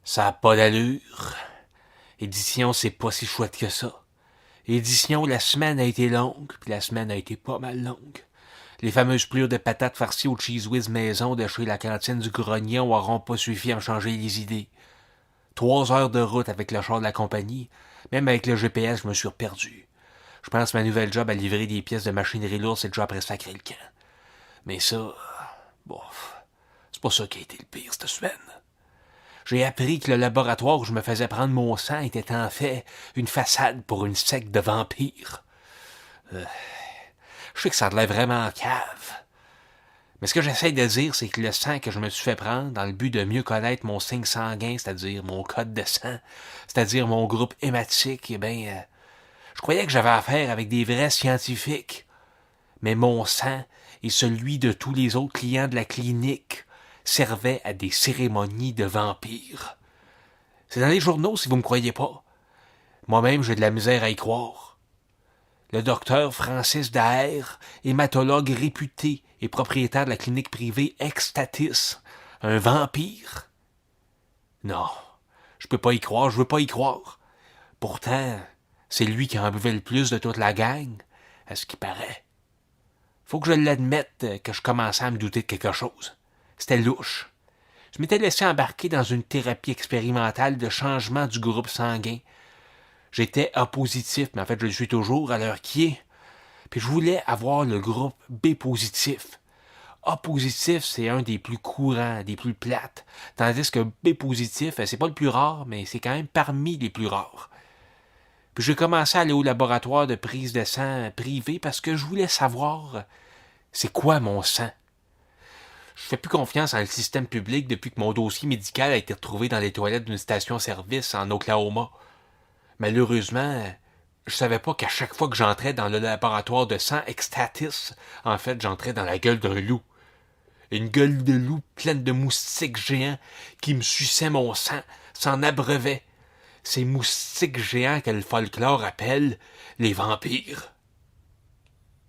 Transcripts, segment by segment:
Ça a pas d'allure. Édition, c'est pas si chouette que ça. Édition, la semaine a été longue, puis la semaine a été pas mal longue. Les fameuses plures de patates farcies au cheese whiz maison de chez la cantine du Grognon auront pas suffi à me changer les idées. 3 heures de route avec le char de la compagnie. Même avec le GPS, je me suis perdu. Je pense que ma nouvelle job à livrer des pièces de machinerie lourde, c'est déjà après sacrer le camp. Mais ça, bof, c'est pas ça qui a été le pire cette semaine. J'ai appris que le laboratoire où je me faisais prendre mon sang était en fait une façade pour une secte de vampires. Je sais que ça a l'air vraiment cave. Mais ce que j'essaie de dire, c'est que le sang que je me suis fait prendre dans le but de mieux connaître mon signe sanguin, c'est-à-dire mon code de sang, c'est-à-dire mon groupe hématique, je croyais que j'avais affaire avec des vrais scientifiques. Mais mon sang et celui de tous les autres clients de la clinique servaient à des cérémonies de vampires. C'est dans les journaux si vous me croyez pas. Moi-même, j'ai de la misère à y croire. Le docteur Francis Daher, hématologue réputé et propriétaire de la clinique privée Extatis, un vampire? Non, je peux pas y croire, je veux pas y croire. Pourtant, c'est lui qui en buvait le plus de toute la gang, à ce qui paraît. Faut que je l'admette que je commençais à me douter de quelque chose. C'était louche. Je m'étais laissé embarquer dans une thérapie expérimentale de changement du groupe sanguin. J'étais A positif, mais en fait je le suis toujours à l'heure qui est. Puis je voulais avoir le groupe B positif. A positif, c'est un des plus courants, des plus plates. Tandis que B positif, c'est pas le plus rare, mais c'est quand même parmi les plus rares. Puis j'ai commencé à aller au laboratoire de prise de sang privé parce que je voulais savoir c'est quoi mon sang. Je fais plus confiance en le système public depuis que mon dossier médical a été retrouvé dans les toilettes d'une station-service en Oklahoma. Malheureusement, je savais pas qu'à chaque fois que j'entrais dans le laboratoire de sang Extatis, en fait, j'entrais dans la gueule d'un loup. Une gueule de loup pleine de moustiques géants qui me suçaient mon sang, s'en abreuvaient. Ces moustiques géants que le folklore appelle les vampires.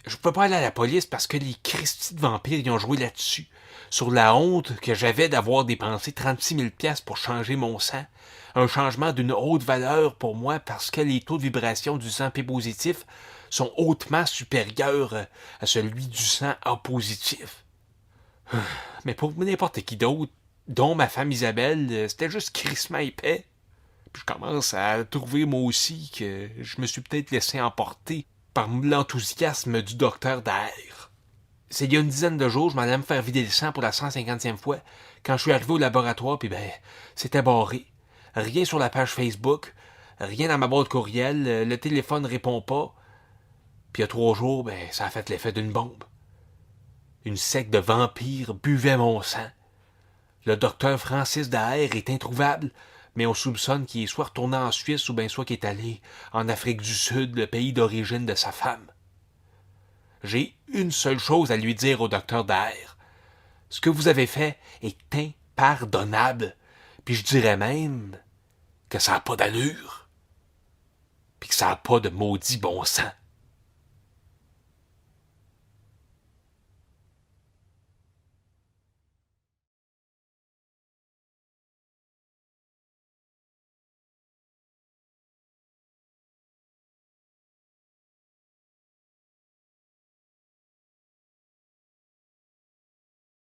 Je peux pas aller à la police parce que les Christis de vampires y ont joué là-dessus. Sur la honte que j'avais d'avoir dépensé 36 000 $ pour changer mon sang. Un changement d'une haute valeur pour moi parce que les taux de vibration du sang P positif sont hautement supérieurs à celui du sang A positif. Mais pour n'importe qui d'autre, dont ma femme Isabelle, c'était juste crissement épais. Puis je commence à trouver moi aussi que je me suis peut-être laissé emporter par l'enthousiasme du docteur Daher. C'est il y a une dizaine de jours, je m'en allais me faire vider le sang pour la 150e fois, quand je suis arrivé au laboratoire, puis c'était barré. Rien sur la page Facebook, rien dans ma boîte courriel, le téléphone répond pas. Puis il y a 3 jours, ça a fait l'effet d'une bombe. Une secte de vampires buvait mon sang. Le docteur Francis Daher est introuvable, mais on soupçonne qu'il est soit retourné en Suisse ou bien soit qu'il est allé en Afrique du Sud, le pays d'origine de sa femme. J'ai une seule chose à lui dire au docteur Daher. Ce que vous avez fait est impardonnable, puis je dirais même que ça n'a pas d'allure, puis que ça n'a pas de maudit bon sens.